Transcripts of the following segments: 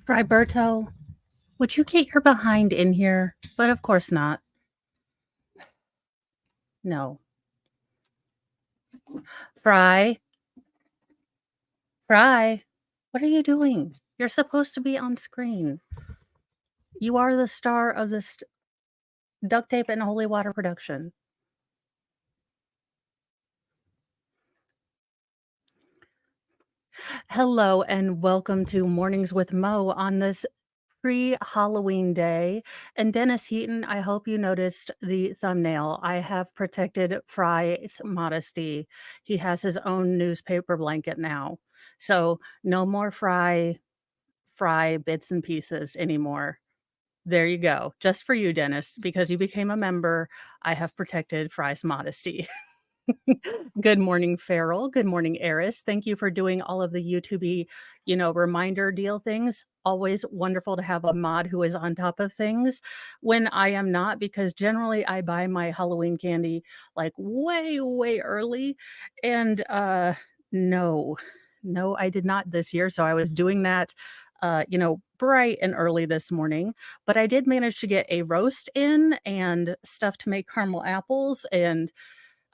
Roberto, would you get your behind in here? But of course not. No. Fry, Fry, what are you doing? You're supposed to be on screen. You are the star of this duct tape and holy water production. Hello and welcome to Mornings with Mo on this pre-Halloween day. And Dennis Heaton, I hope you noticed the thumbnail. I have protected Fry's modesty. He has his own newspaper blanket now. So no more Fry bits and pieces anymore. There you go. Just for you, Dennis, because you became a member, I have protected Fry's modesty. Good morning, Farrell. Good morning, Eris. Thank you for doing all of the YouTube, reminder deal things. Always wonderful to have a mod who is on top of things when I am not, because generally I buy my Halloween candy like way, way early. And no, I did not this year. So I was doing that, bright and early this morning. But I did manage to get a roast in and stuff to make caramel apples, and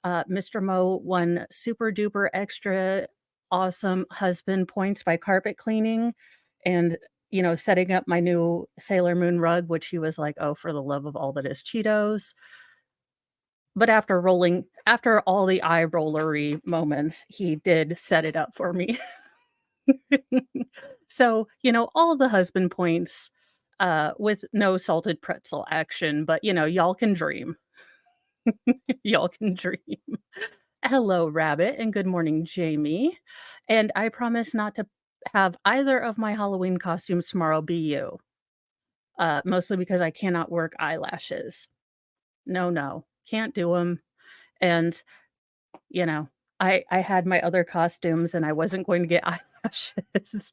Mr. Mo won super duper extra awesome husband points by carpet cleaning and, setting up my new Sailor Moon rug, which he was like, oh, for the love of all that is Cheetos. But after all the eye rollery moments, he did set it up for me. So, all the husband points with no salted pretzel action, but, y'all can dream. Y'all can dream. Hello, Rabbit, and good morning, Jamie. And I promise not to have either of my Halloween costumes tomorrow be you, mostly because I cannot work eyelashes. No, can't do them. And, you know, I had my other costumes and I wasn't going to get eyelashes.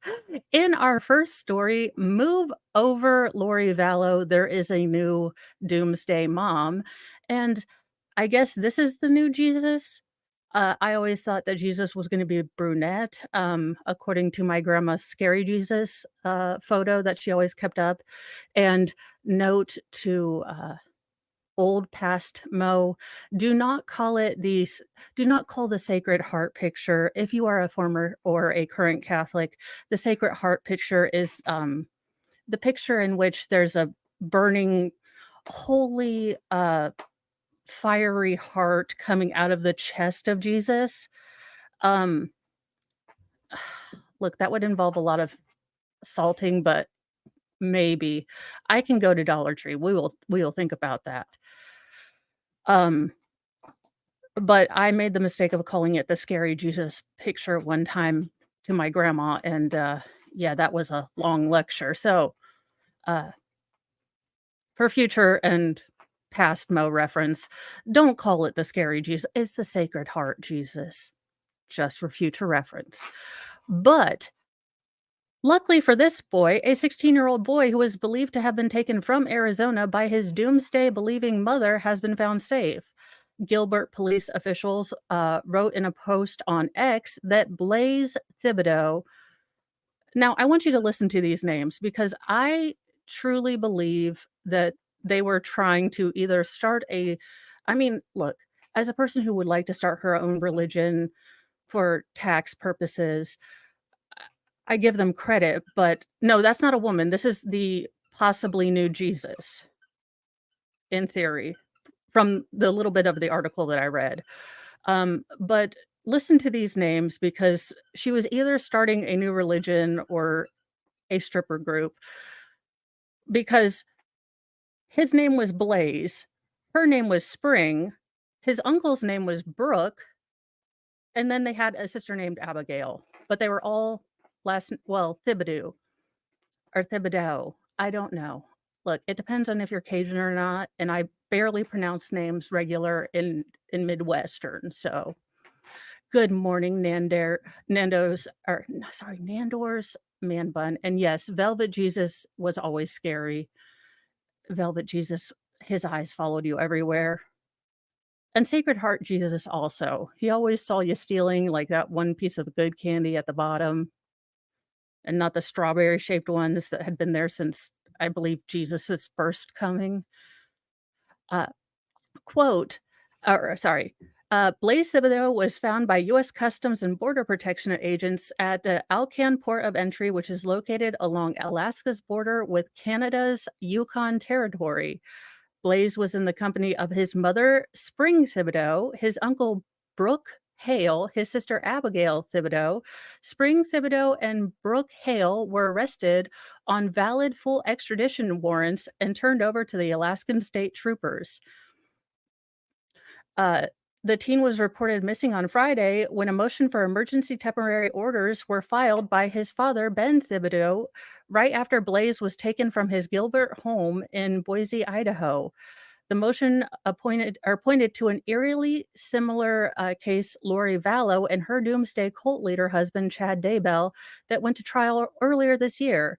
In our first story, move over, Lori Vallow. There is a new doomsday mom. And I guess this is the new Jesus. I always thought that Jesus was gonna be brunette, according to my grandma's Scary Jesus, photo that she always kept up. And note to, old past Mo, do not call the Sacred Heart picture, if you are a former or a current Catholic, the Sacred Heart picture is, the picture in which there's a burning, holy, fiery heart coming out of the chest of Jesus. Um, look, that would involve a lot of salting, but maybe. I can go to Dollar Tree. We will think about that. But I made the mistake of calling it the Scary Jesus picture one time to my grandma, and, yeah, that was a long lecture. So, uh, for future and past Mo reference, don't call it the Scary Jesus. It's the Sacred Heart Jesus, just for future reference. But luckily for this boy, a 16-year-old boy who is believed to have been taken from Arizona by his doomsday-believing mother has been found safe. Gilbert police officials wrote in a post on X that Blaze Thibodeau. Now, I want you to listen to these names because I truly believe that they were trying to either I mean, look, as a person who would like to start her own religion for tax purposes, I give them credit, but no, that's not a woman. This is the possibly new Jesus, in theory, from the little bit of the article that I read. But listen to these names because she was either starting a new religion or a stripper group, because his name was Blaze, her name was Spring, his uncle's name was Brooke, and then they had a sister named Abigail, but they were all Thibodeau or Thibodeau. I don't know. Look, it depends on if you're Cajun or not, and I barely pronounce names regular in Midwestern. So, good morning, Nandor's man bun. And yes, Velvet Jesus was always scary. Velvet Jesus, his eyes followed you everywhere. And Sacred Heart Jesus also. He always saw you stealing like that one piece of good candy at the bottom. and not the strawberry-shaped ones that had been there since, I believe, Jesus's first coming. Uh, quote, or sorry, Blaise Thibodeau was found by U.S. Customs and Border Protection agents at the Alcan port of entry, which is located along Alaska's border with Canada's Yukon Territory. Blaise was in the company of his mother, Spring Thibodeau, his uncle, Brooke Hale, his sister, Abigail Thibodeau. Spring Thibodeau and Brooke Hale were arrested on valid full extradition warrants and turned over to the Alaskan state troopers. Uh, the teen was reported missing on Friday when a motion for emergency temporary orders were filed by his father, Ben Thibodeau, right after Blaise was taken from his Gilbert home in Boise, Idaho. The motion pointed to an eerily similar case, Lori Vallow and her doomsday cult leader husband, Chad Daybell, that went to trial earlier this year.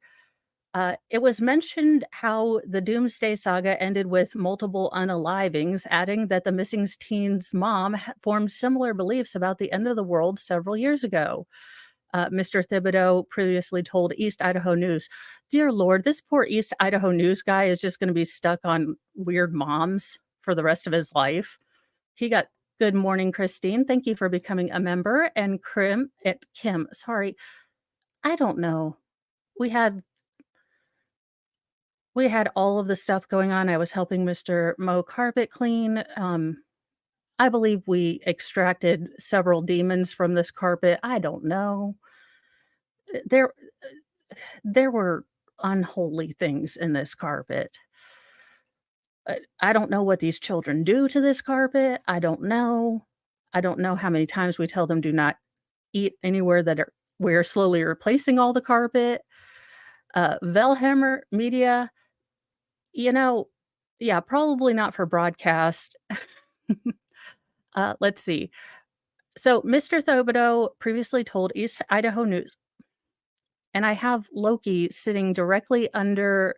It was mentioned how the Doomsday Saga ended with multiple unalivings, adding that the missing teen's mom formed similar beliefs about the end of the world several years ago. Mr. Thibodeau previously told East Idaho News, "Dear Lord, this poor East Idaho News guy is just going to be stuck on weird moms for the rest of his life." He got Good morning, Christine. Thank you for becoming a member. And Kim, sorry, I don't know. We had we had all of the stuff going on. I was helping Mr. Mow carpet clean. I believe we extracted several demons from this carpet. I don't know. There there were unholy things in this carpet. I don't know what these children do to this carpet. I don't know. I don't know how many times we tell them do not eat anywhere that we're slowly replacing all the carpet. Velheimer Media, you know, yeah, probably not for broadcast. Let's see. So Mr. Thibodeau previously told East Idaho News, and I have Loki sitting directly under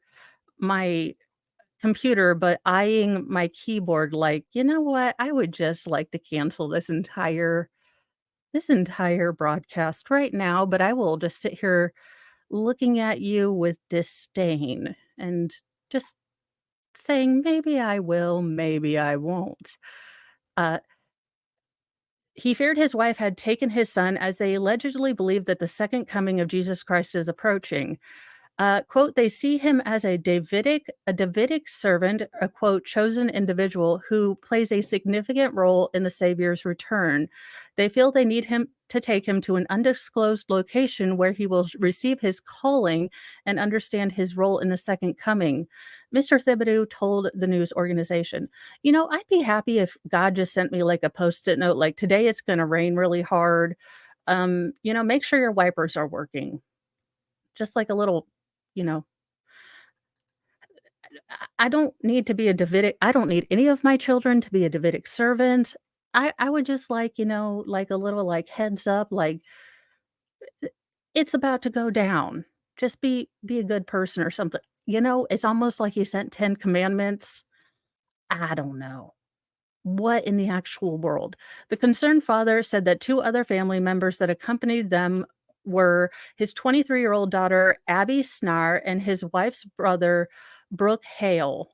my computer, but eyeing my keyboard like, "You know what? I would just like to cancel this entire broadcast right now, but I will just sit here looking at you with disdain and just saying, maybe I will, maybe I won't." Uh, he feared his wife had taken his son as they allegedly believed that the second coming of Jesus Christ is approaching. Quote, "They see him as a Davidic servant, a quote, chosen individual who plays a significant role in the Savior's return. They feel they need him to take him to an undisclosed location where he will receive his calling and understand his role in the second coming." Mr. Thibodeau told the news organization, "I'd be happy if God just sent me like a post-it note, like today it's going to rain really hard. Make sure your wipers are working." Just like a little, you know, I don't need to be a Davidic I don't need any of my children to be a Davidic servant. I would just like, like a little like heads up, like it's about to go down. Just be a good person or something. It's almost like he sent 10 commandments. I don't know. What in the actual world? The concerned father said that two other family members that accompanied them were his 23-year-old daughter, Abby Snar, and his wife's brother, Brooke Hale.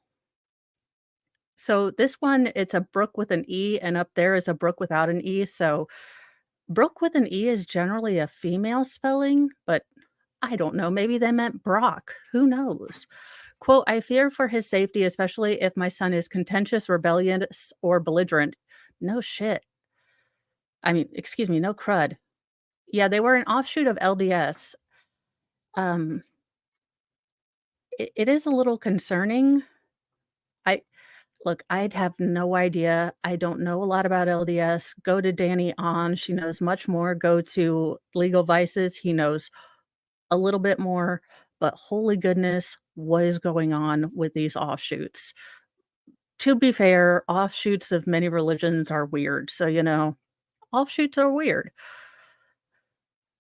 So this one, it's a Brooke with an E, and up there is a Brooke without an E. So Brooke with an E is generally a female spelling, but I don't know. Maybe they meant Brock. Who knows? Quote, "I fear for his safety, especially if my son is contentious, rebellious, or belligerent." No shit. I mean, excuse me, no crud. Yeah, they were an offshoot of LDS. Um, it is a little concerning. I Look, I'd have no idea. I don't know a lot about LDS. Go to Danny On. She knows much more. Go to Legal Vices. He knows a little bit more. But holy goodness, what is going on with these offshoots? To be fair, offshoots of many religions are weird. So, offshoots are weird.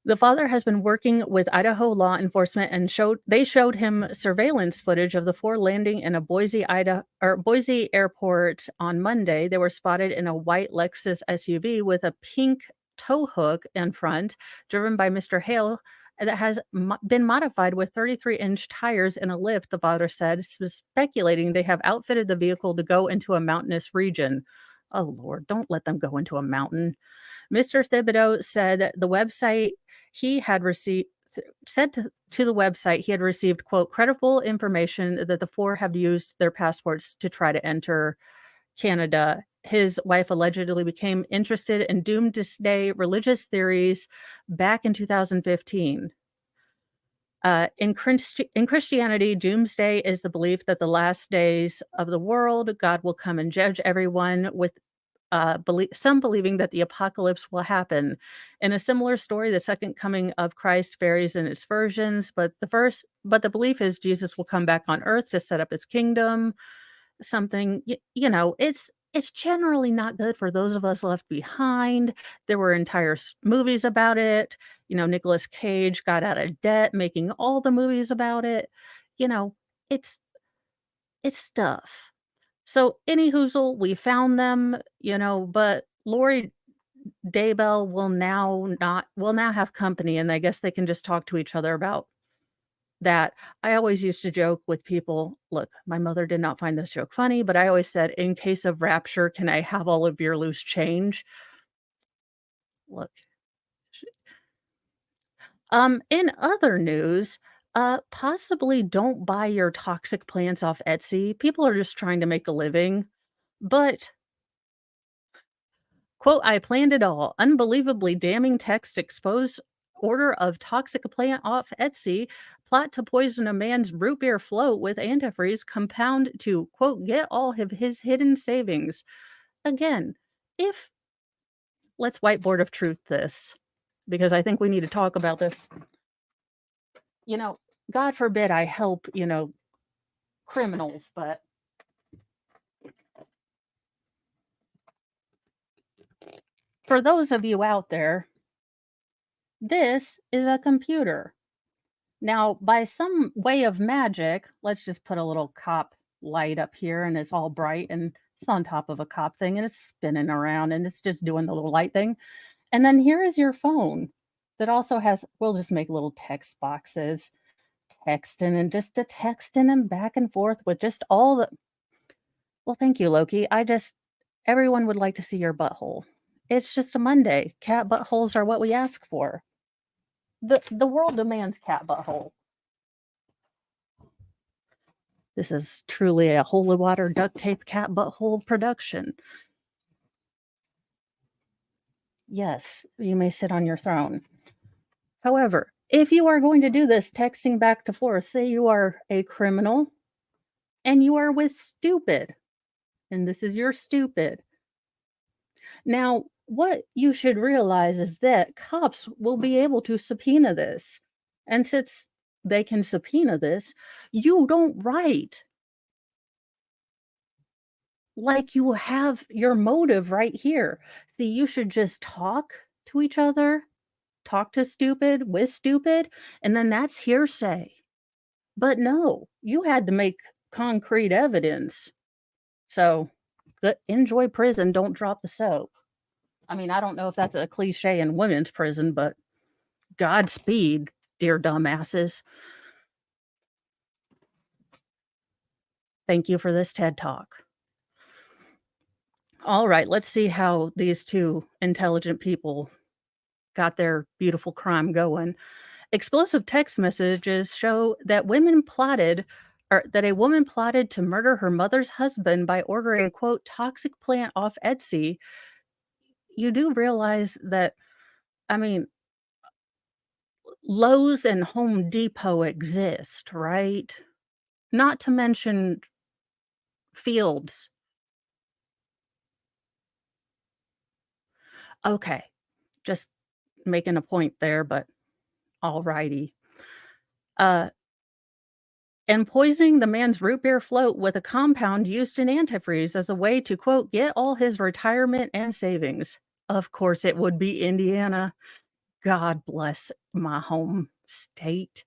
The father has been working with Idaho law enforcement and showed him surveillance footage of the four landing in a Boise airport on Monday. They were spotted in a white Lexus SUV with a pink tow hook in front, driven by Mr. Hale that has been modified with 33-inch tires and a lift, the father said, speculating they have outfitted the vehicle to go into a mountainous region. Oh, Lord, don't let them go into a mountain. Mr. Thibodeau said that the website he had received said to the website he had received, quote, credible information that the four have used their passports to try to enter Canada. His wife allegedly became interested in doomsday religious theories back in 2015. In Christianity, doomsday is the belief that the last days of the world, God will come and judge everyone, with some believing that the apocalypse will happen. In a similar story, the second coming of Christ varies in its versions, but the belief is Jesus will come back on earth to set up his kingdom. Something, it's generally not good for those of us left behind. There were entire movies about it. Nicolas Cage got out of debt making all the movies about it. You know, it's stuff. So any hoozle, we found them, but Lori Daybell will now have company, and I guess they can just talk to each other about that. I always used to joke with people, look, my mother did not find this joke funny, but I always said, in case of rapture, can I have all of your loose change? Look. In other news, possibly don't buy your toxic plants off Etsy. People are just trying to make a living. But, quote, I planned it all. Unbelievably damning text expose order of toxic plant off Etsy. Plot to poison a man's root beer float with antifreeze. Compound to, quote, get all of his hidden savings. Again, if let's whiteboard of truth this, because I think we need to talk about this. God forbid I help, criminals, but for those of you out there, this is a computer. Now, by some way of magic, let's just put a little cop light up here and it's all bright and it's on top of a cop thing and it's spinning around and it's just doing the little light thing. And then here is your phone that also has, we'll just make little text boxes, texting and just a texting and back and forth with just all the. Well, thank you, Loki. Everyone would like to see your butthole. It's just a Monday. Cat buttholes are what we ask for. The world demands cat butthole. This is truly a holy water duct tape cat butthole production. Yes, you may sit on your throne. However, if you are going to do this texting back to forth, say you are a criminal and you are with stupid, and this is your stupid. Now, what you should realize is that cops will be able to subpoena this. And since they can subpoena this, you don't write. Like you have your motive right here. See, you should just talk to each other, talk to stupid with stupid, and then that's hearsay. But no, you had to make concrete evidence. So, enjoy prison, don't drop the soap. I mean, I don't know if that's a cliche in women's prison, but Godspeed, dear dumbasses. Thank you for this TED Talk. All right, let's see how these two intelligent people got their beautiful crime going. Explosive text messages show that a woman plotted to murder her mother's husband by ordering, quote, toxic plant off Etsy. You do realize that, I mean, Lowe's and Home Depot exist, right? Not to mention Fields. Okay, just making a point there, but alrighty. And poisoning the man's root beer float with a compound used in antifreeze as a way to, quote, get all his retirement and savings. Of course, it would be Indiana. God bless my home state.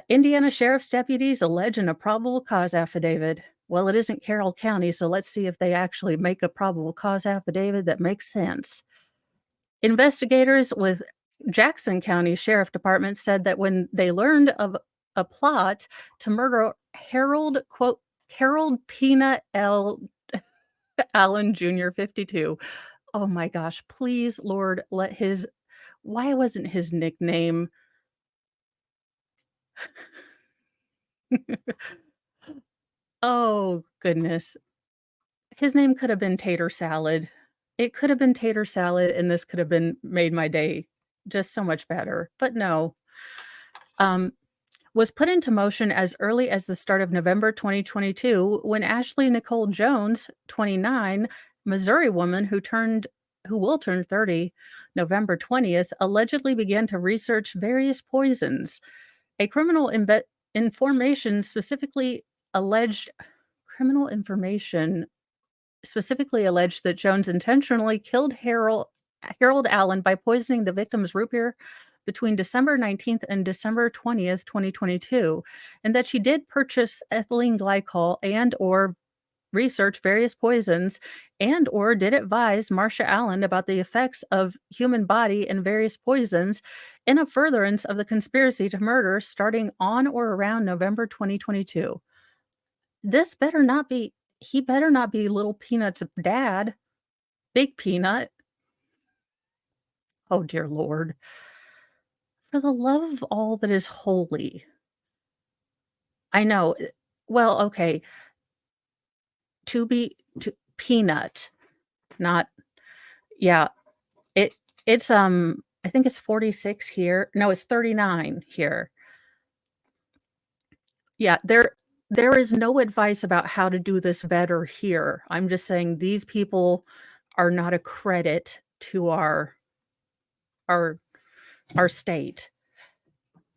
Indiana sheriff's deputies allege in a probable cause affidavit. Well, it isn't Carroll County, so let's see if they actually make a probable cause affidavit that makes sense. Investigators with Jackson County Sheriff Department said that when they learned of a plot to murder Harold Peanut L. Allen Jr., 52. Oh my gosh, please, Lord, let his why wasn't his nickname Oh, goodness. His name could have been Tater Salad. It could have been Tater Salad, and this could have been made my day just so much better, but no. Um, was put into motion as early as the start of November 2022 when Ashley Nicole Jones, 29, Missouri woman who will turn 30 November 20th, allegedly began to research various poisons. A information specifically alleged criminal information specifically alleged that Jones intentionally killed Harold Allen by poisoning the victim's root beer between December 19th and December 20th, 2022, and that she did purchase ethylene glycol and or research various poisons and or did advise Marcia Allen about the effects of human body and various poisons in a furtherance of the conspiracy to murder starting on or around November 2022. This better not be he better not be Little Peanut's dad, Big Peanut. Oh, dear Lord. For the love of all that is holy. I know, well, okay, to Peanut, not yeah, it it's, I think it's 46 here. No, it's 39 here. Yeah, there is no advice about how to do this better here. I'm just saying these people are not a credit to our our state.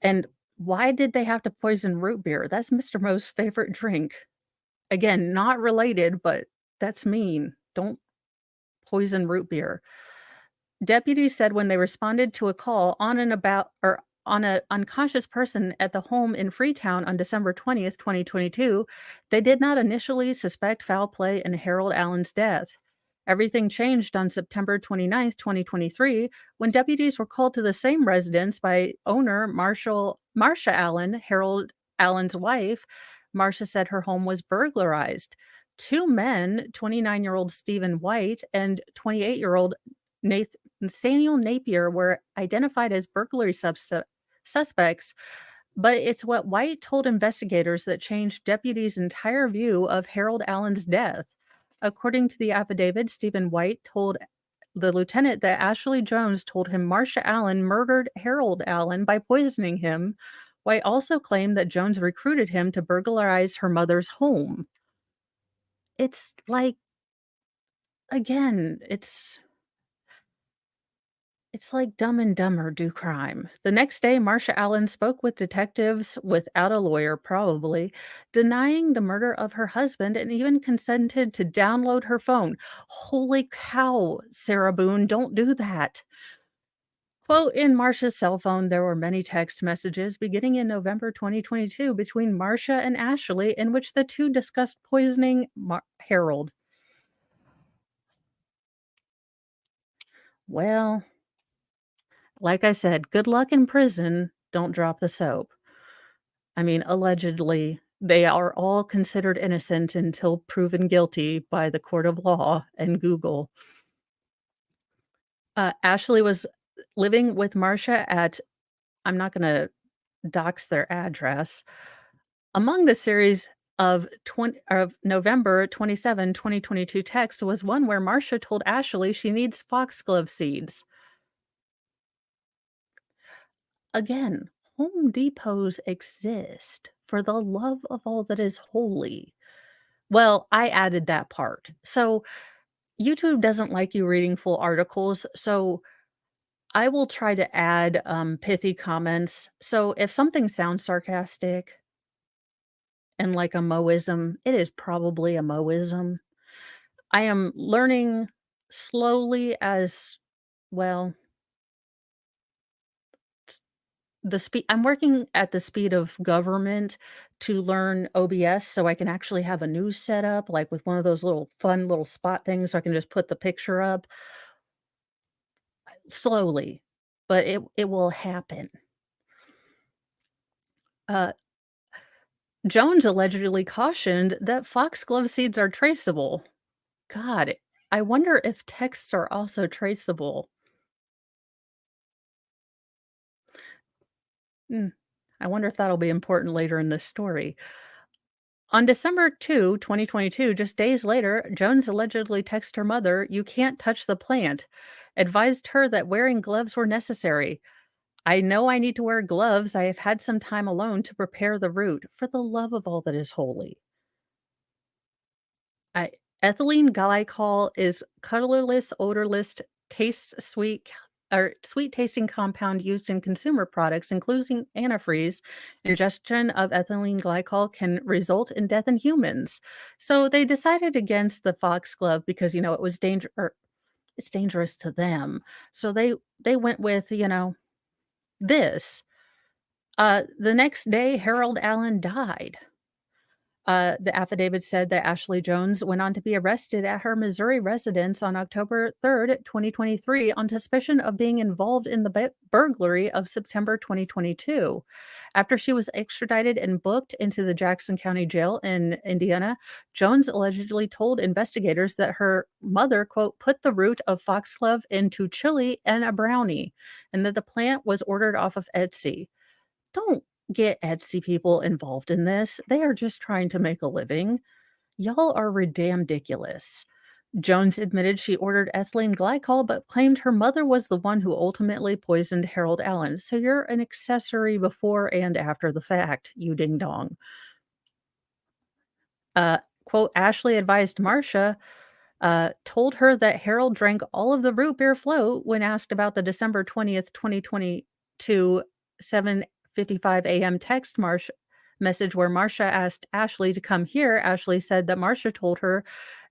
And why did they have to poison root beer? That's Mr. Mo's favorite drink. Again, not related, but that's mean. Don't poison root beer. Deputies said when they responded to a call on and about or on an unconscious person at the home in Freetown on December 20th, 2022, they did not initially suspect foul play in Harold Allen's death. Everything changed on September 29th, 2023, when deputies were called to the same residence by owner Marcia Allen, Harold Allen's wife. Marcia said her home was burglarized. Two men, 29-year-old Stephen White and 28-year-old Nathaniel Napier, were identified as burglary suspects, but it's what White told investigators that changed deputies' entire view of Harold Allen's death. According to the affidavit, Stephen White told the lieutenant that Ashley Jones told him Marcia Allen murdered Harold Allen by poisoning him. White also claimed that Jones recruited him to burglarize her mother's home. It's like, again, it's like Dumb and Dumber do crime. The next day, Marcia Allen spoke with detectives without a lawyer, probably, denying the murder of her husband and even consented to download her phone. Holy cow, Sarah Boone, don't do that. Quote, in Marcia's cell phone, there were many text messages beginning in November 2022 between Marcia and Ashley in which the two discussed poisoning Harold. Well, like I said, good luck in prison. Don't drop the soap. I mean, allegedly, they are all considered innocent until proven guilty by the court of law and Google. Ashley was living with Marcia at I'm not gonna dox their address. Among the series of November 27, 2022 text was one where Marcia told Ashley she needs foxglove seeds. Again, Home Depots exist for the love of all that is holy. Well, I added that part. So, YouTube doesn't like you reading full articles, so I will try to add, pithy comments. So, if something sounds sarcastic and like a Moism, it is probably a Moism. I am learning slowly as well the speed I'm working at the speed of government to learn OBS so I can actually have a news setup, like, with one of those little fun little spot things so I can just put the picture up slowly. but it will happen. Uh, Jones allegedly cautioned that foxglove seeds are traceable. God, I wonder if texts are also traceable. Hmm, I wonder if that'll be important later in this story. On December 2, 2022, just days later, Jones allegedly texted her mother, "You can't touch the plant," advised her that wearing gloves were necessary. "I know I need to wear gloves. I have had some time alone to prepare the root. For the love of all that is holy." I Ethylene glycol is colorless, odorless, tastes sweet or sweet tasting compound used in consumer products, including antifreeze. Ingestion of ethylene glycol can result in death in humans. So they decided against the foxglove because it was it's dangerous to them. So they went with, this. The next day, Harold Allen died. The affidavit said that Ashley Jones went on to be arrested at her Missouri residence on October 3rd, 2023, on suspicion of being involved in the burglary of September 2022. After she was extradited and booked into the Jackson County Jail in Indiana, Jones allegedly told investigators that her mother, quote, put the root of foxglove into chili and a brownie, and that the plant was ordered off of Etsy. Don't get Etsy people involved in this. They are just trying to make a living. Y'all are ridiculous. Jones admitted she ordered ethylene glycol, but claimed her mother was the one who ultimately poisoned Harold Allen. So you're an accessory before and after the fact, you ding dong. Uh, Quote, Ashley advised Marcia, told her that Harold drank all of the root beer float when asked about the December 20th, 2022 7:55 a.m. text message where Marcia asked Ashley to come here. Ashley said that Marcia told her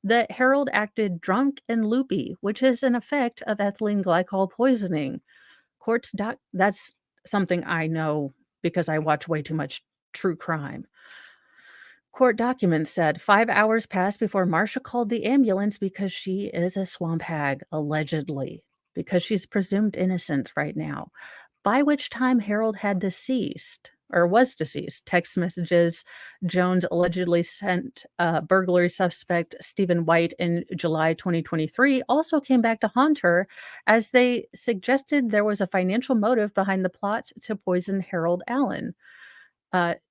that Harold acted drunk and loopy, which is an effect of ethylene glycol poisoning. That's something I know because I watch way too much true crime. Court documents said 5 hours passed before Marcia called the ambulance because she is a swamp hag, allegedly, because she's presumed innocent right now, by which time Harold had deceased or was deceased. Text messages Jones allegedly sent burglary suspect Stephen White in July 2023 also came back to haunt her as they suggested there was a financial motive behind the plot to poison Harold Allen.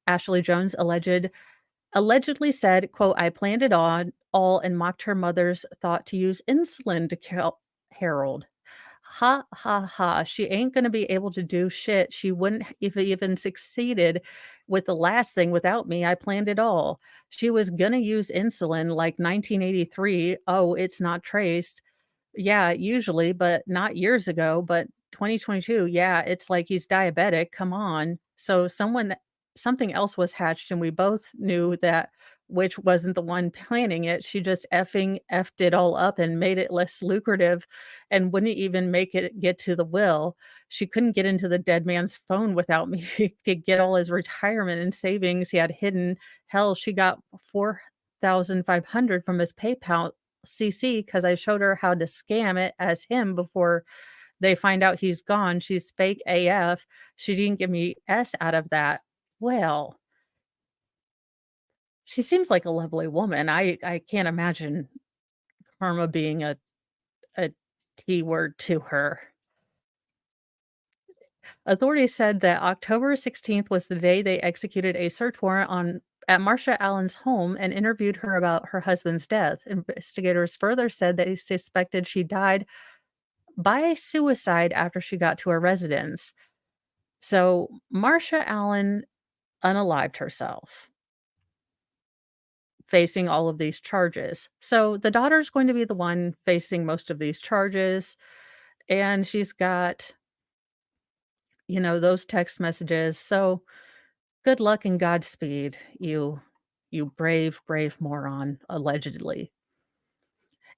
Ashley Jones allegedly said, quote, "I planned it on all and mocked her mother's thought to use insulin to kill Harold. Ha ha ha. She ain't gonna be able to do shit. She wouldn't if it even succeeded with the last thing without me. I planned it all. She was gonna use insulin like 1983. Oh, it's not traced. Yeah, usually, but not years ago, but 2022, yeah, it's like he's diabetic, come on. So something else was hatched and we both knew that which wasn't the one planning it. She just effing effed it all up and made it less lucrative and wouldn't even make it get to the will. She couldn't get into the dead man's phone without me to get all his retirement and savings he had hidden. Hell, she got 4,500 from his PayPal CC because I showed her how to scam it as him before they find out he's gone. She's fake AF. She didn't give me S out of that. Well, she seems like a lovely woman. I can't imagine karma being a T word to her. Authorities said that October 16th was the day they executed a search warrant on at Marcia Allen's home and interviewed her about her husband's death. Investigators further said they suspected she died by suicide after she got to her residence. So Marcia Allen unalived herself, facing all of these charges. So the daughter's going to be the one facing most of these charges. And she's got, those text messages. So good luck and Godspeed, you brave, brave moron, allegedly.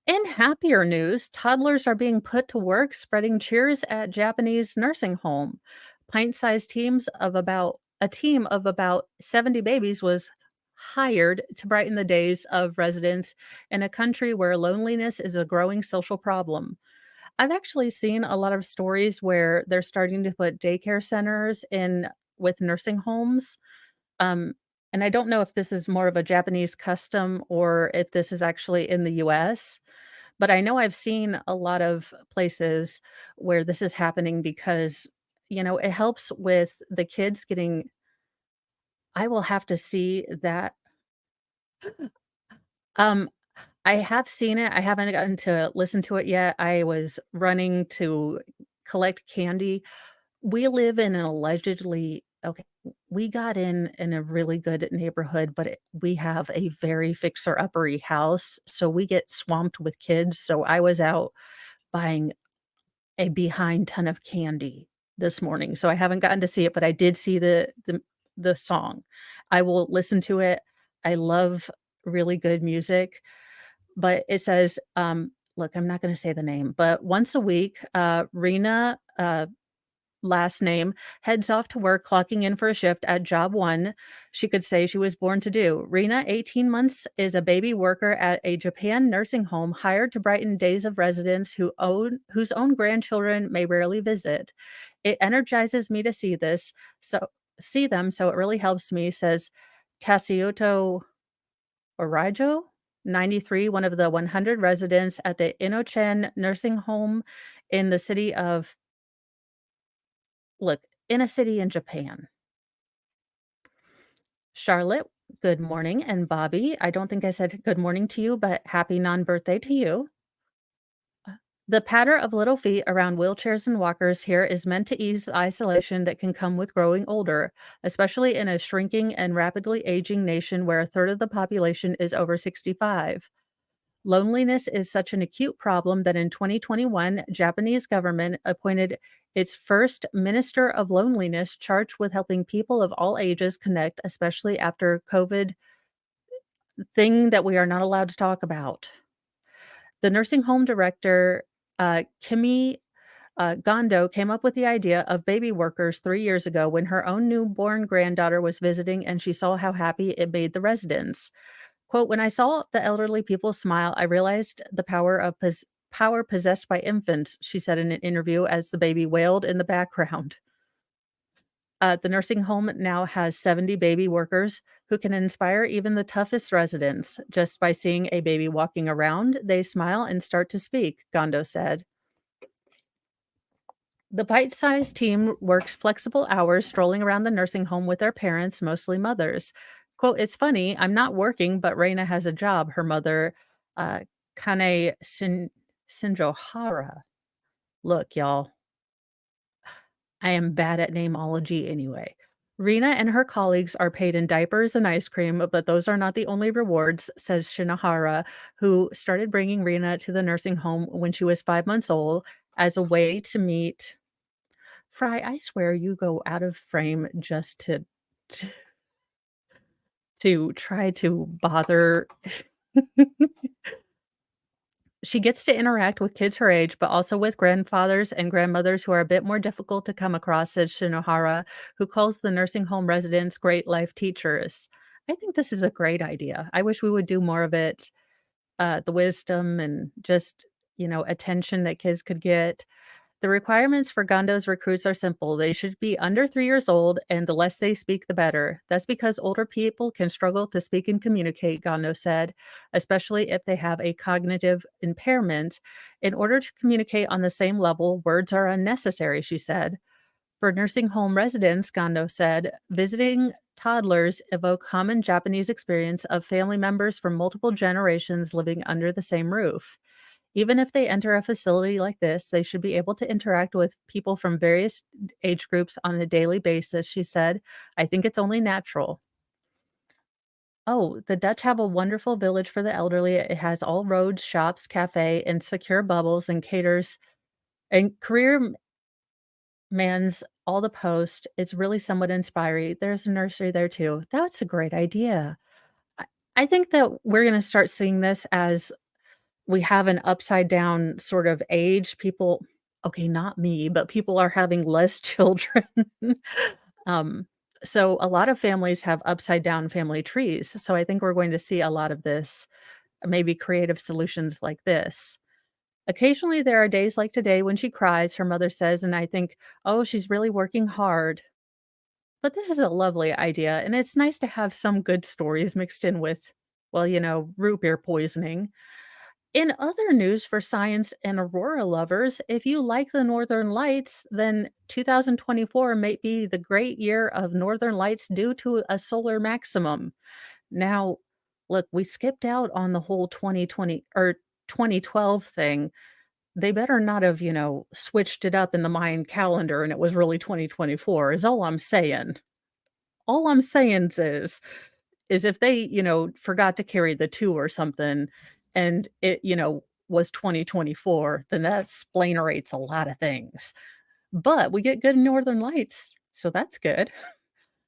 In happier news, toddlers are being put to work spreading cheers at Japanese nursing home. Pint-sized a team of about 70 babies was hired to brighten the days of residents in a country where loneliness is a growing social problem. I've actually seen a lot of stories where they're starting to put daycare centers in with nursing homes. Um, and I don't know if this is more of a Japanese custom or if this is actually in the US, but I know I've seen a lot of places where this is happening because, it helps with the kids getting. I will have to see that. Um, I have seen it. I haven't gotten to listen to it yet. I was running to collect candy. We live in an allegedly okay, we got in a really good neighborhood, but we have a very fixer-uppery house, so we get swamped with kids, so I was out buying a behind ton of candy this morning, so I haven't gotten to see it, but I did see the song. I will listen to it. I love really good music, but it says, look, I'm not gonna say the name, but once a week, Rena, last name, heads off to work, clocking in for a shift at job 1 she could say she was born to do. Rena, 18 months, is a baby worker at a Japan nursing home hired to brighten days of residents whose own grandchildren may rarely visit. It energizes me to see them, so it really helps me, says Tasuyoto Orijo, 93, one of the 100 residents at the Inochen nursing home in the city of look, in a city in Japan. Charlotte, good morning, and Bobby, I don't think I said good morning to you, but happy non-birthday to you. The patter of little feet around wheelchairs and walkers here is meant to ease the isolation that can come with growing older, especially in a shrinking and rapidly aging nation where a third of the population is over 65. Loneliness is such an acute problem that in 2021, Japanese government appointed its first minister of loneliness charged with helping people of all ages connect, especially after COVID thing that we are not allowed to talk about. The nursing home director, Kimi Gondo, came up with the idea of baby workers 3 years ago when her own newborn granddaughter was visiting and she saw how happy it made the residents. Quote, "When I saw the elderly people smile, I realized the power possessed by infants," she said in an interview as the baby wailed in the background. The nursing home now has 70 baby workers who can inspire even the toughest residents. Just by seeing a baby walking around, they smile and start to speak, Gondo said. The bite-sized team works flexible hours strolling around the nursing home with their parents, mostly mothers. Quote, "It's funny, I'm not working, but Reina has a job," her mother, uh, Kane Shinjohara. Look, y'all, I am bad at namology anyway. Rena and her colleagues are paid in diapers and ice cream, but those are not the only rewards, says Shinohara, who started bringing Rena to the nursing home when she was 5 months old as a way to meet Fry, I swear you go out of frame just to to try to bother. She gets to interact with kids her age, but also with grandfathers and grandmothers who are a bit more difficult to come across, says Shinohara, who calls the nursing home residents great life teachers. I think this is a great idea. I wish we would do more of it. The wisdom and just, attention that kids could get. The requirements for Gondo's recruits are simple. They should be under 3 years old, and the less they speak, the better. That's because older people can struggle to speak and communicate, Gondo said, especially if they have a cognitive impairment. In order to communicate on the same level, words are unnecessary, she said. For nursing home residents, Gondo said, visiting toddlers evoke common Japanese experience of family members from multiple generations living under the same roof. Even if they enter a facility like this, they should be able to interact with people from various age groups on a daily basis, she said. I think it's only natural. Oh, the Dutch have a wonderful village for the elderly. It has all roads, shops, cafe, and secure bubbles and caters and man's all the post. It's really somewhat inspiring. There's a nursery there too. That's a great idea. I, I think that we're going to start seeing this as we have an upside down sort of age. People okay, not me, but people are having less children. Um, so a lot of families have upside down family trees. So I think we're going to see a lot of this, maybe creative solutions like this. Occasionally, there are days like today when she cries, her mother says, and I think, oh, she's really working hard. But this is a lovely idea, and it's nice to have some good stories mixed in with, well, root beer poisoning. In other news for science and aurora lovers, if you like the Northern Lights, then 2024 may be the great year of Northern Lights due to a solar maximum. Now, look, we skipped out on the whole 2020 or 2012 thing. They better not have, switched it up in the Mayan calendar and it was really 2024 is all I'm saying. All I'm saying is if they, forgot to carry the 2 or something and it, was 2024, then that splanerates a lot of things. But we get good northern lights, so that's good.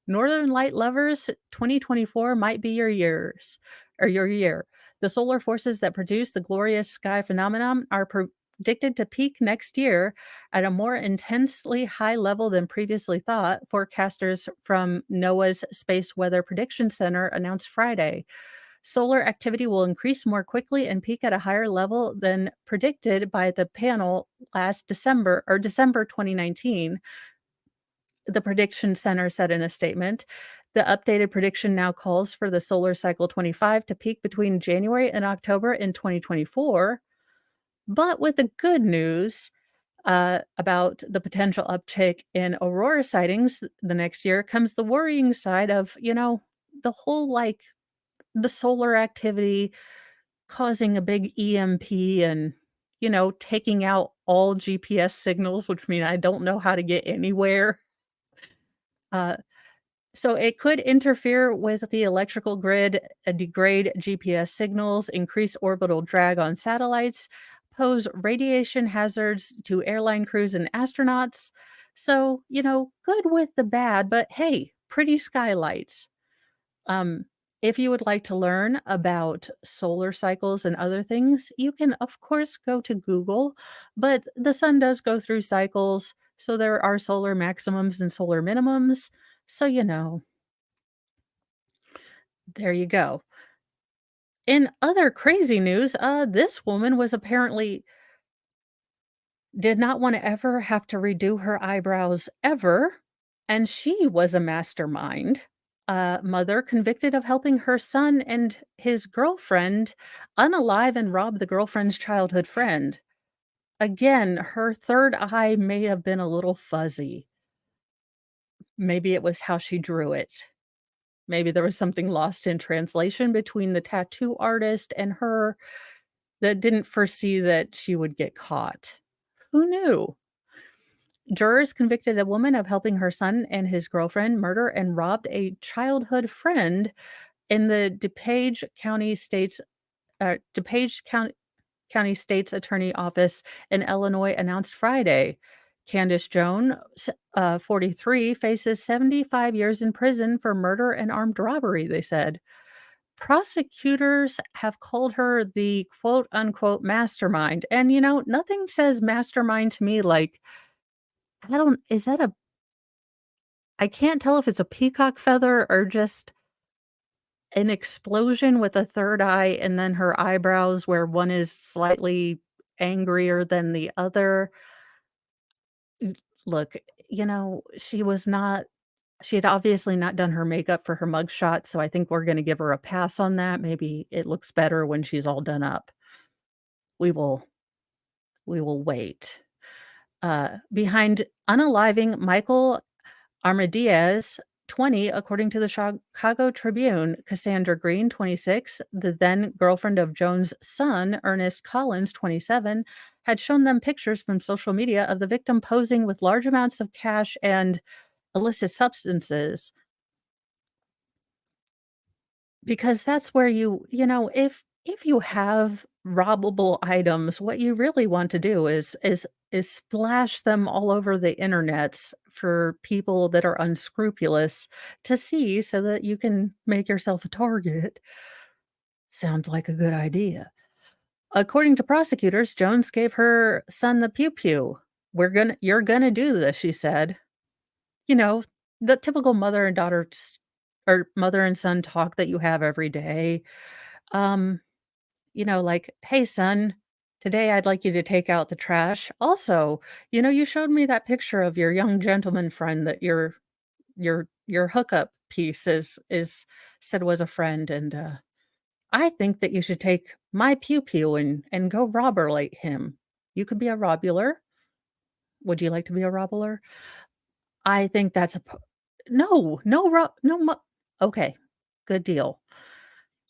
Northern light lovers, 2024 might be your years or your year. The solar forces that produce the glorious sky phenomenon are predicted to peak next year at a more intensely high level than previously thought, forecasters from NOAA's Space Weather Prediction Center announced Friday. Solar activity will increase more quickly and peak at a higher level than predicted by the panel last December or December 2019, the Prediction Center said in a statement. The updated prediction now calls for the solar cycle 25 to peak between January and October in 2024. But with the good news about the potential uptick in aurora sightings the next year comes the worrying side of, the whole the solar activity causing a big EMP and, taking out all GPS signals, which mean I don't know how to get anywhere. Uh, So it could interfere with the electrical grid, degrade GPS signals, increase orbital drag on satellites, pose radiation hazards to airline crews and astronauts. So, good with the bad, but hey, pretty skylights. Um, if you would like to learn about solar cycles and other things, you can, of course, go to Google, but the sun does go through cycles. So there are solar maximums and solar minimums. So, there you go. In other crazy news, this woman was apparently did not want to ever have to redo her eyebrows ever, and she was a mastermind. Mother convicted of helping her son and his girlfriend unalive and rob the girlfriend's childhood friend. Again, her third eye may have been a little fuzzy. Maybe it was how she drew it. Maybe there was something lost in translation between the tattoo artist and her that didn't foresee that she would get caught. Who knew? Jurors convicted a woman of helping her son and his girlfriend murder and robbed a childhood friend in the DePage County State's Attorney Office in Illinois announced Friday. Candace Jones, 43, faces 75 years in prison for murder and armed robbery, they said. Prosecutors have called her the quote unquote mastermind. And, nothing says mastermind to me like, I don't, is that a, I can't tell if it's a peacock feather or just an explosion with a third eye and then her eyebrows where one is slightly angrier than the other. Look, she had obviously not done her makeup for her mugshot. So I think we're going to give her a pass on that. Maybe it looks better when she's all done up. We will We will wait. Behind unaliving Michael Armadiez, 20, according to the Chicago Tribune, Cassandra Green, 26, the then girlfriend of Jones' son, Ernest Collins, 27, had shown them pictures from social media of the victim posing with large amounts of cash and illicit substances. Because that's where if you have robbable items, what you really want to do is splash them all over the internets for people that are unscrupulous to see so that you can make yourself a target. Sounds like a good idea. According to prosecutors, Jones gave her son the pew pew. You're gonna do this, she said. You know, the typical mother and daughter or mother and son talk that you have every day. Um, like, "Hey, son, Today, I'd like you to take out the trash. Also, you showed me that picture of your young gentleman friend that your hookup piece is said was a friend, and, I think that you should take my pew pew and go robolate him. You could be a robular. Would you like to be a robular? I think that's a po no, no no mu okay, good deal.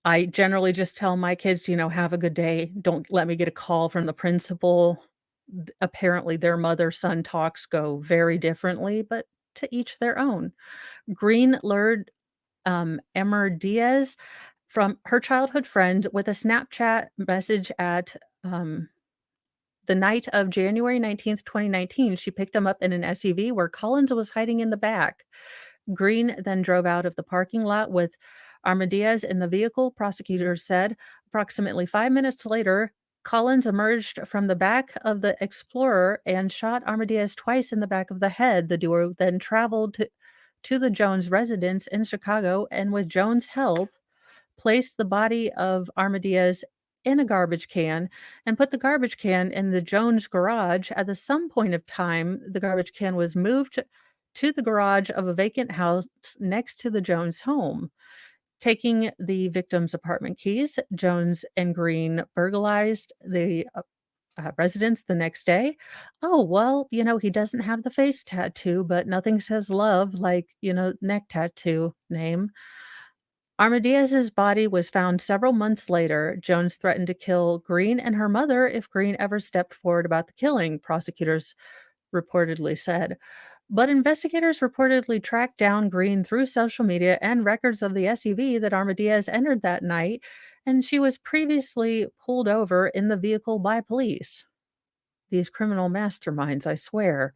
I generally just tell my kids, "Have a good day. Don't let me get a call from the principal." Apparently, their mother-son talks go very differently, but to each their own. Green lured, Emer Diaz from her childhood friend with a Snapchat message at, the night of January 19th, 2019. She picked him up in an SUV where Collins was hiding in the back. Green then drove out of the parking lot with Armadias in the vehicle, prosecutors said. Approximately 5 minutes later, Collins emerged from the back of the Explorer and shot Armadias twice in the back of the head. The duo then traveled to the Jones residence in Chicago and, with Jones' help, placed the body of Armadias in a garbage can and put the garbage can in the Jones garage. At the some point of time, the garbage can was moved to the garage of a vacant house next to the Jones home. Taking the victim's apartment keys, Jones and Green burglarized the residence the next day. Oh, well, he doesn't have the face tattoo, but nothing says love like, neck tattoo name. Armadiaz's body was found several months later. Jones threatened to kill Green and her mother if Green ever stepped forward about the killing, prosecutors reportedly said. But investigators reportedly tracked down Green through social media and records of the SUV that Armadiaz entered that night, and she was previously pulled over in the vehicle by police. These criminal masterminds, I swear.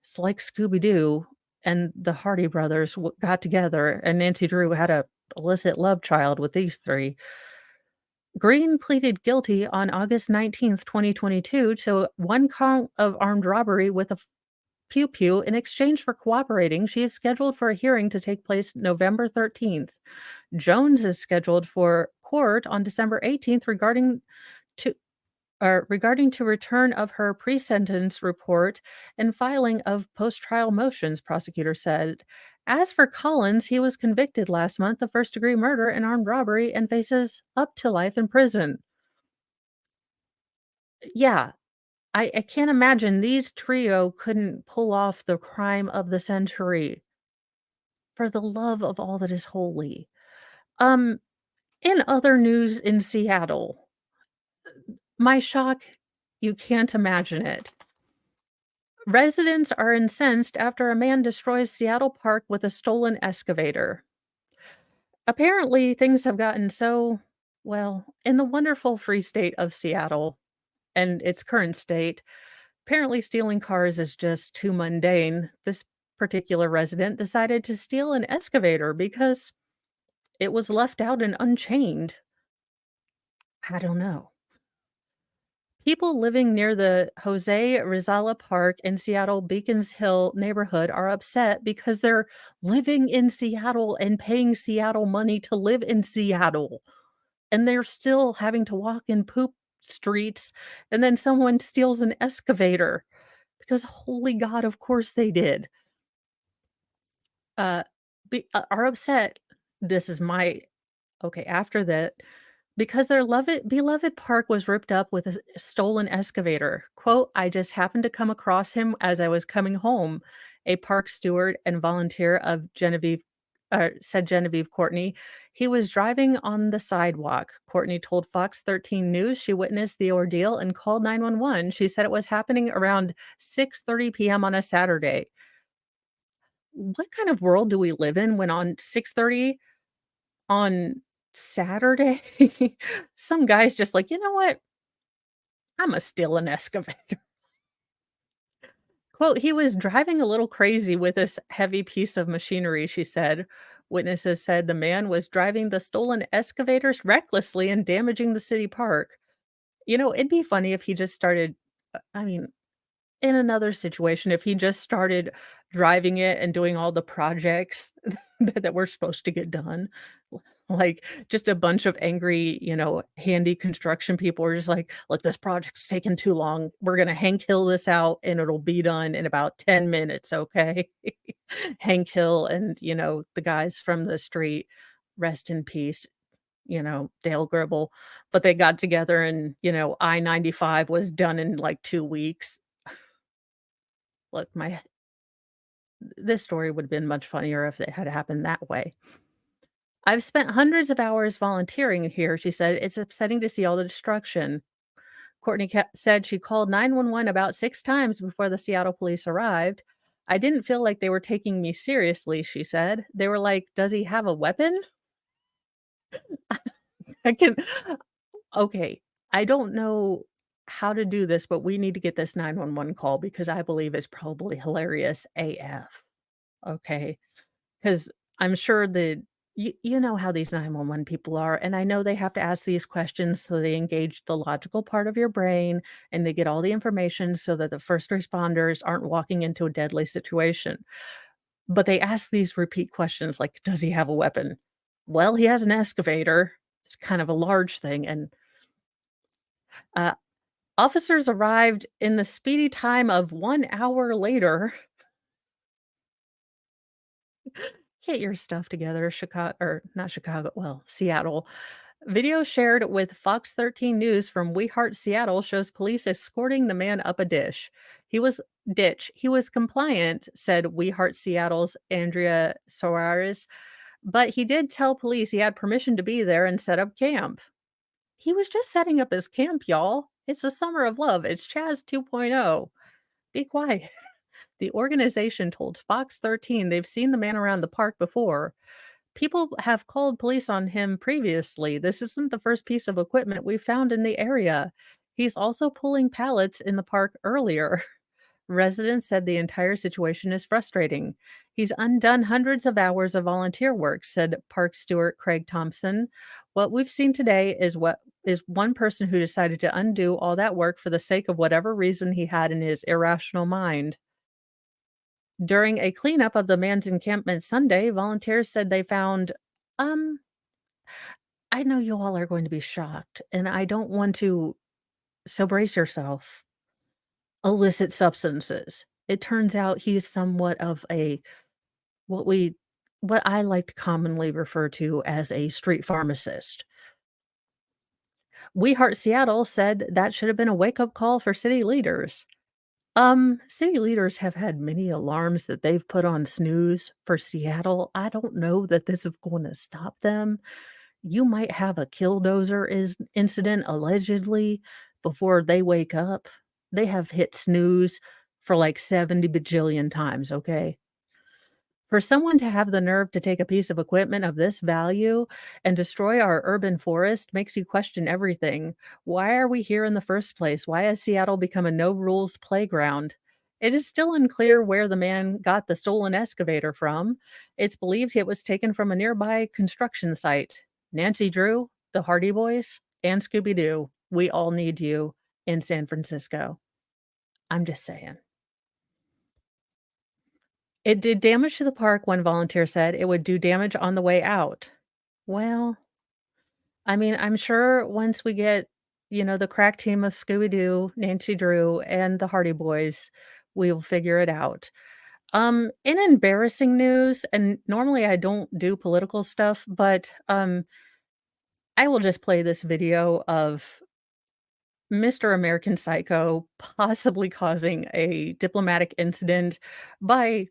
It's like Scooby Doo and the Hardy brothers got together, and Nancy Drew had a illicit love child with these three. Green pleaded guilty on August 19th, 2022, to one count of armed robbery with a pew pew. In exchange for cooperating, she is scheduled for a hearing to take place November 13th. Jones is scheduled for court on December 18th to regarding to return of her pre-sentence report and filing of post-trial motions, prosecutor said. As for Collins, he was convicted last month of first-degree murder and armed robbery and faces up to life in prison. Yeah, I can't imagine these trio couldn't pull off the crime of the century. For the love of all that is holy. Um, in other news in Seattle, my shock, you can't imagine it. Residents are incensed after a man destroys Seattle Park with a stolen excavator. Apparently, things have gotten so, well, in the wonderful free state of Seattle and its current state, apparently stealing cars is just too mundane. This particular resident decided to steal an excavator because it was left out and unchained. I don't know. People living near the Jose Rizala Park in Seattle Beacons Hill neighborhood are upset because they're living in Seattle and paying Seattle money to live in Seattle, and they're still having to walk in poop streets, and then someone steals an excavator because holy God, of course they did. Uh, are upset. This is my okay, after that, because their beloved park was ripped up with a stolen excavator. Quote, "I just happened to come across him as I was coming home," a park steward and volunteer of Genevieve said Genevieve Courtney. He was driving on the sidewalk. Courtney told Fox 13 News she witnessed the ordeal and called 911. She said it was happening around 6:30 p.m. on a Saturday. What kind of world do we live in when on 6:30 on Saturday, some guy's just like, "You know what? Imma steal an excavator." Quote, "He was driving a little crazy with this heavy piece of machinery," she said. Witnesses said the man was driving the stolen excavators recklessly and damaging the city park. It'd be funny if he just started I mean, in another situation, if he just started driving it and doing all the projects that were supposed to get done, like, just a bunch of angry, handy construction people were just like, "Look, this project's taking too long. We're gonna Hank Hill this out, and it'll be done in about 10 minutes, okay?" Hank Hill and, the guys from the street, rest in peace, Dale Gribble, but they got together and, I-95 was done in, like, 2 weeks. Look, my this story would have been much funnier if it had happened that way. "I've spent hundreds of hours volunteering here," she said. "It's upsetting to see all the destruction." Courtney said she called 911 about 6 times before the Seattle police arrived. "I didn't feel like they were taking me seriously," she said. They were like, "Does he have a weapon?" I can Okay, I don't know how to do this, but we need to get this 911 call because I believe it's probably hilarious AF. Okay. 'Cause I'm sure that you know how these 911 people are, and I know they have to ask these questions so they engage the logical part of your brain, and they get all the information so that the first responders aren't walking into a deadly situation. But they ask these repeat questions like, "Does he have a weapon?" "Well, he has an excavator." It's kind of a large thing, and, uh, officers arrived in the speedy time of 1 hour later. Get your stuff together, Chicago, or not Chicago, well, Seattle. Video shared with Fox 13 News from We Heart Seattle shows police escorting the man up a ditch. He was compliant, said We Heart Seattle's Andrea Soares, but he did tell police he had permission to be there and set up camp. He was just setting up his camp, y'all. It's the summer of love. It's Chaz 2.0. Be quiet. The organization told Fox 13 they've seen the man around the park before. People have called police on him previously. This isn't the first piece of equipment we found in the area. He's also pulling pallets in the park earlier. Residents said the entire situation is frustrating. He's undone hundreds of hours of volunteer work, said Park Steward Craig Thompson. What we've seen today is one person who decided to undo all that work for the sake of whatever reason he had in his irrational mind. During a cleanup of the man's encampment Sunday, volunteers said they found, um, I know you all are going to be shocked, and I don't want to, so brace yourself, illicit substances. It turns out he's somewhat of a what we what I like to commonly refer to as a street pharmacist. We Heart Seattle said that should have been a wake-up call for city leaders. City leaders have had many alarms that they've put on snooze for Seattle. I don't know that this is going to stop them. You might have a killdozer incident allegedly before they wake up. They have hit snooze for like 70 bajillion times, okay? For someone to have the nerve to take a piece of equipment of this value and destroy our urban forest makes you question everything. Why are we here in the first place? Why has Seattle become a no rules playground? It is still unclear where the man got the stolen excavator from. It's believed it was taken from a nearby construction site. Nancy Drew, the Hardy Boys, and Scooby Doo, we all need you in San Francisco. I'm just saying. It did damage to the park, one volunteer said. It would do damage on the way out. Well, I mean, I'm sure once we get, the crack team of Scooby Doo, Nancy Drew, and the Hardy Boys, we will figure it out. In embarrassing news, and normally I don't do political stuff, but I will just play this video of Mr. American Psycho possibly causing a diplomatic incident by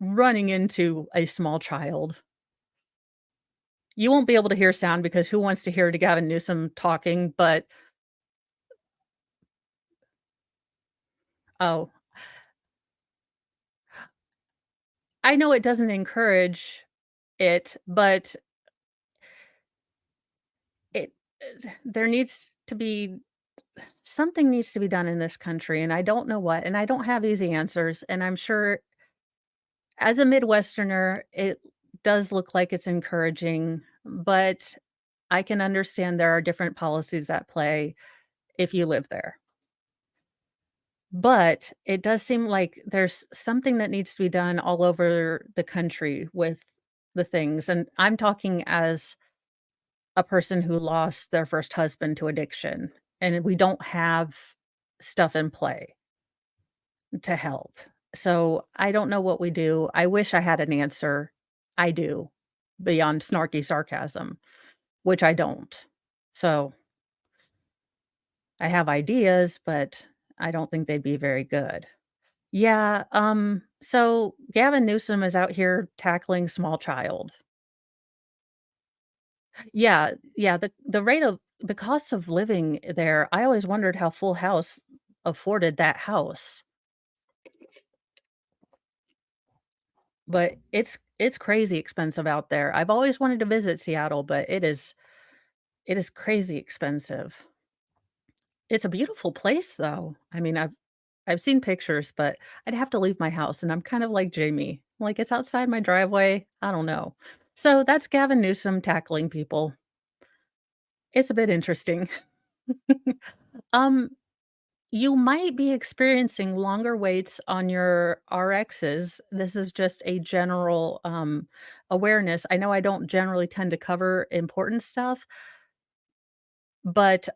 running into a small child. You won't be able to hear sound because who wants to hear to Gavin Newsom talking, but oh, I know it doesn't encourage it, but it there needs to be something needs to be done in this country, and I don't know what, and I don't have easy answers, and I'm sure as a Midwesterner, it does look like it's encouraging, but I can understand there are different policies at play if you live there. But it does seem like there's something that needs to be done all over the country with the things, and I'm talking as a person who lost their first husband to addiction, and we don't have stuff in play to help. So, I don't know what we do. I wish I had an answer. I do, beyond snarky sarcasm, which I don't. So, I have ideas, but I don't think they'd be very good. Yeah, so Gavin Newsom is out here tackling small child. Yeah, yeah, the rate of the cost of living there, I always wondered how Full House afforded that house, but it's crazy expensive out there. I've always wanted to visit Seattle, but it is crazy expensive. It's a beautiful place though. I mean, I've seen pictures, but I'd have to leave my house, and I'm kind of like Jamie, like, "It's outside my driveway." I don't know. So that's Gavin Newsom tackling people. It's a bit interesting. Um, you might be experiencing longer waits on your RXs. This is just a general, awareness. I know I don't generally tend to cover important stuff, but,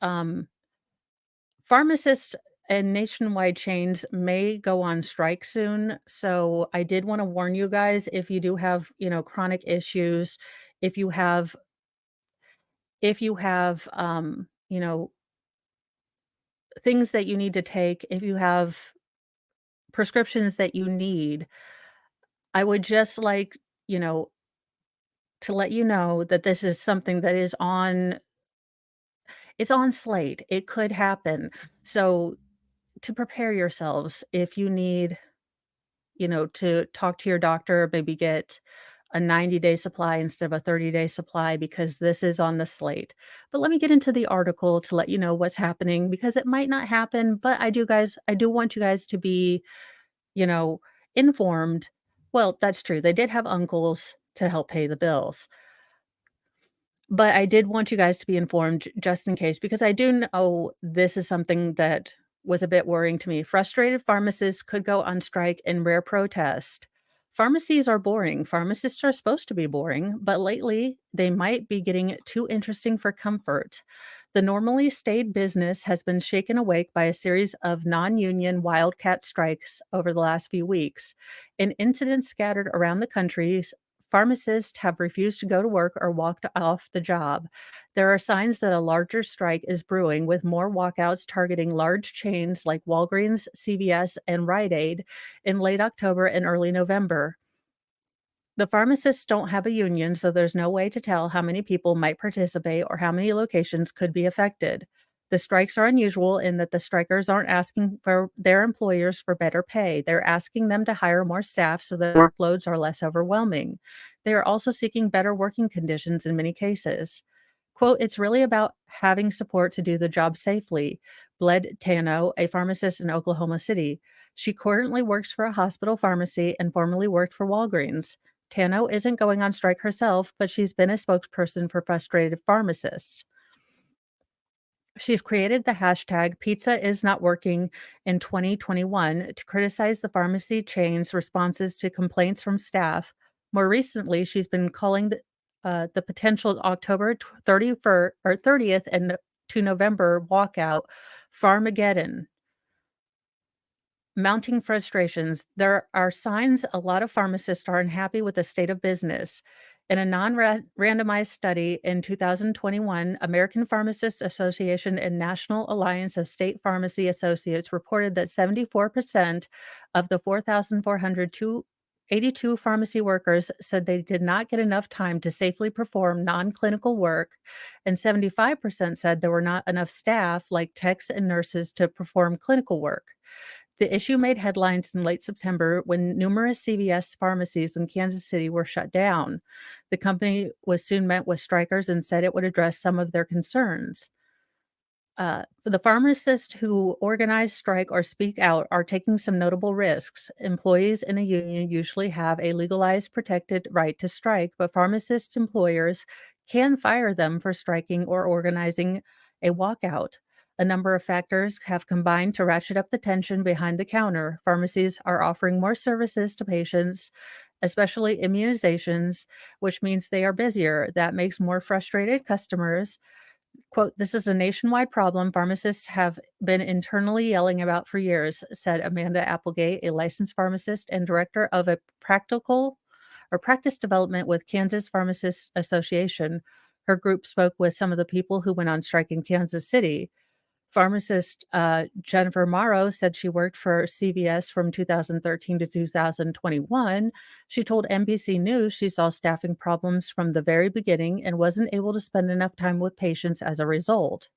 pharmacists and nationwide chains may go on strike soon, so I did wanna warn you guys if you do have, chronic issues, if you have things that you need to take, if you have prescriptions that you need, I would just like, you know, to let you know that this is something that is on it's on slate. It could happen. So, to prepare yourselves, if you need, to talk to your doctor, maybe get a 90-day supply instead of a 30-day supply because this is on the slate. But let me get into the article to let you know what's happening because it might not happen, but I do want you guys to be, you know, informed. Well, that's true. They did have uncles to help pay the bills. But I did want you guys to be informed just in case, because I do know this is something that was a bit worrying to me. Frustrated pharmacists could go on strike in rare protest. Pharmacies are boring. Pharmacists are supposed to be boring, but lately they might be getting too interesting for comfort. The normally staid business has been shaken awake by a series of non union wildcat strikes over the last few weeks. In incidents scattered around the country, pharmacists have refused to go to work or walked off the job. There are signs that a larger strike is brewing, with more walkouts targeting large chains like Walgreens, CVS, and Rite Aid in late October and early November. The pharmacists don't have a union, so there's no way to tell how many people might participate or how many locations could be affected. The strikes are unusual in that the strikers aren't asking for their employers for better pay. They're asking them to hire more staff so the workloads are less overwhelming. They are also seeking better working conditions in many cases. Quote, it's really about having support to do the job safely, Bled Tano, a pharmacist in Oklahoma City. She currently works for a hospital pharmacy and formerly worked for Walgreens. Tano isn't going on strike herself, but she's been a spokesperson for frustrated pharmacists. She's created the hashtag pizza is not working in 2021 to criticize the pharmacy chain's responses to complaints from staff. More recently, she's been calling the potential October 31st or 30th and to November walkout Farmageddon. Mounting frustrations. There are signs a lot of pharmacists are unhappy with the state of business. In a non randomized study in 2021, American Pharmacists Association and National Alliance of State Pharmacy Associates reported that 74% of the 4,482 pharmacy workers said they did not get enough time to safely perform non clinical work, and 75% said there were not enough staff, like techs and nurses, to perform clinical work. The issue made headlines in late September when numerous CVS pharmacies in Kansas City were shut down. The company was soon met with strikers and said it would address some of their concerns. For the pharmacists who organize, strike, or speak out are taking some notable risks. Employees in a union usually have a legalized protected right to strike, but pharmacist employers can fire them for striking or organizing a walkout. A number of factors have combined to ratchet up the tension behind the counter. Pharmacies are offering more services to patients, especially immunizations, which means they are busier. That makes more frustrated customers. Quote, "This is a nationwide problem pharmacists have been internally yelling about for years," said Amanda Applegate, a licensed pharmacist and director of a practical or practice development with Kansas Pharmacists Association. Her group spoke with some of the people who went on strike in Kansas City. Pharmacist Jennifer Morrow said she worked for CVS from 2013 to 2021. She told NBC News she saw staffing problems from the very beginning and wasn't able to spend enough time with patients as a result.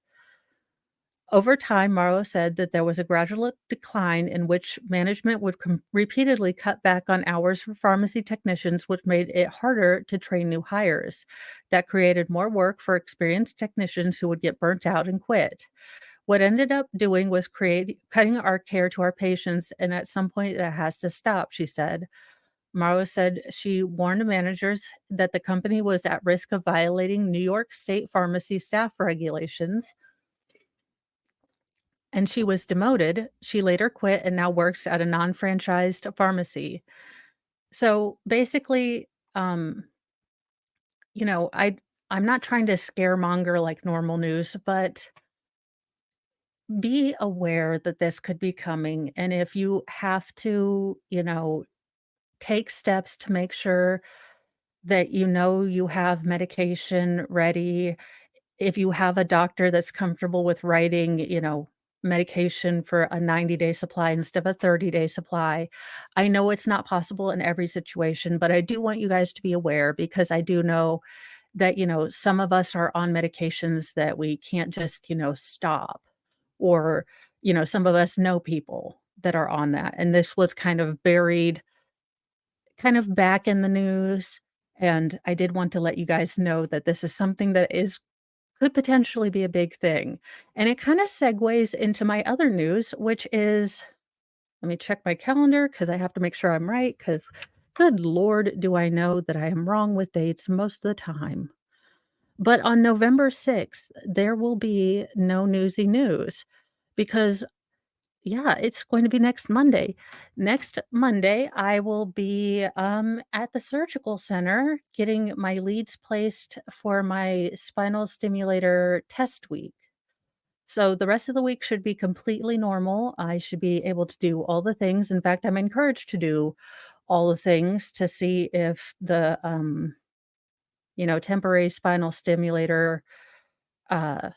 Over time, Morrow said that there was a gradual decline in which management would repeatedly cut back on hours for pharmacy technicians, which made it harder to train new hires. That created more work for experienced technicians who would get burnt out and quit. What ended up doing was cutting our care to our patients, and at some point that has to stop, she said. Morrow said she warned managers that the company was at risk of violating New York State pharmacy staff regulations, and she was demoted. She later quit and now works at a non-franchised pharmacy. So basically, um, you know, I'm not trying to scaremonger like normal news, but be aware that this could be coming. And if you have to, take steps to make sure that you have medication ready, if you have a doctor that's comfortable with writing, medication for a 90-day supply instead of a 30-day supply. I know it's not possible in every situation, but I do want you guys to be aware because I do know that, some of us are on medications that we can't just, stop. Or, some of us know people that are on that. And this was kind of buried, kind of back in the news. And I did want to let you guys know that this is something that is could potentially be a big thing. And it kind of segues into my other news, which is let me check my calendar because I have to make sure I'm right. Because good Lord, do I know that I am wrong with dates most of the time. But on November 6th, there will be no newsy news because, yeah, it's going to be next Monday. Next Monday, I will be at the surgical center getting my leads placed for my spinal stimulator test week. So the rest of the week should be completely normal. I should be able to do all the things. In fact, I'm encouraged to do all the things to see if the temporary spinal stimulator uh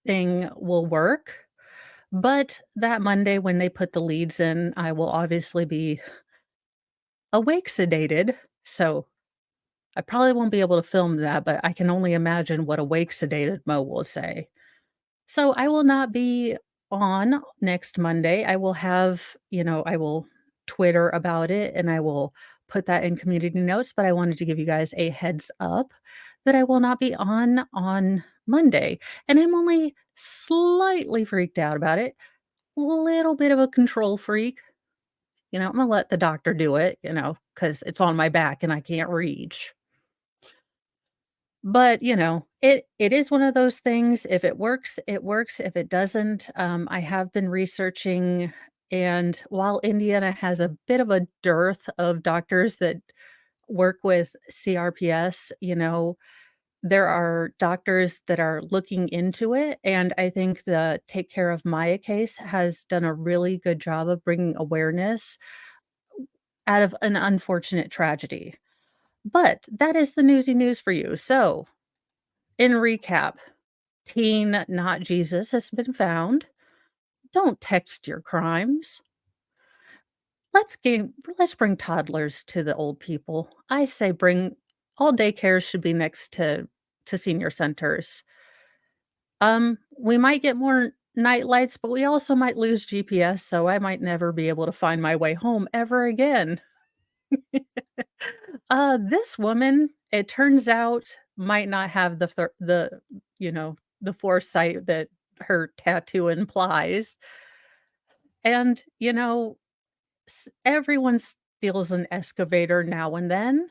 thing will work. But that Monday when they put the leads in, I will obviously be awake sedated. So I probably won't be able to film that, but I can only imagine what awake sedated Mo will say. So I will not be on next Monday. I will have, I will Twitter about it and I will put that in community notes, but I wanted to give you guys a heads up that I will not be on Monday. And I'm only slightly freaked out about it. Little bit of a control freak. I'm gonna let the doctor do it, because it's on my back and I can't reach. But, it is one of those things, if it works, it works, if it doesn't, I have been researching, and while Indiana has a bit of a dearth of doctors that work with CRPS, there are doctors that are looking into it, and I think the Take Care of Maya case has done a really good job of bringing awareness out of an unfortunate tragedy. But that is the newsy news for you. So, in recap, teen not Jesus has been found. Don't text your crimes. Let's bring toddlers to the old people. I say bring all daycares should be next to senior centers. We might get more night lights, but we also might lose GPS, so I might never be able to find my way home ever again. This woman, it turns out, might not have the foresight that her tattoo implies. And, everyone steals an excavator now and then.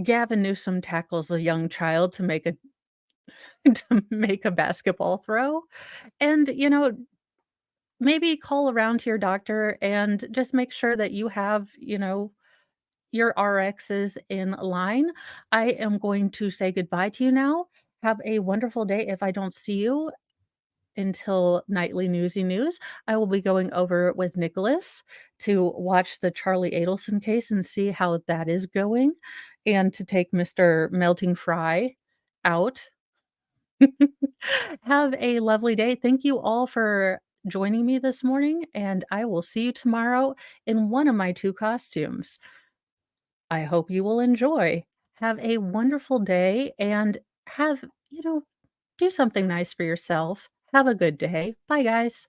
Gavin Newsom tackles a young child to make a to make a basketball throw. And, maybe call around to your doctor and just make sure that you have, your RXs in line. I am going to say goodbye to you now. Have a wonderful day. If I don't see you until nightly newsy news, I will be going over with Nicholas to watch the Charlie Adelson case and see how that is going, and to take Mr. Melting Fry out. Have a lovely day. Thank you all for joining me this morning, and I will see you tomorrow in one of my 2 costumes. I hope you will enjoy. Have a wonderful day and have do something nice for yourself. Have a good day. Bye, guys.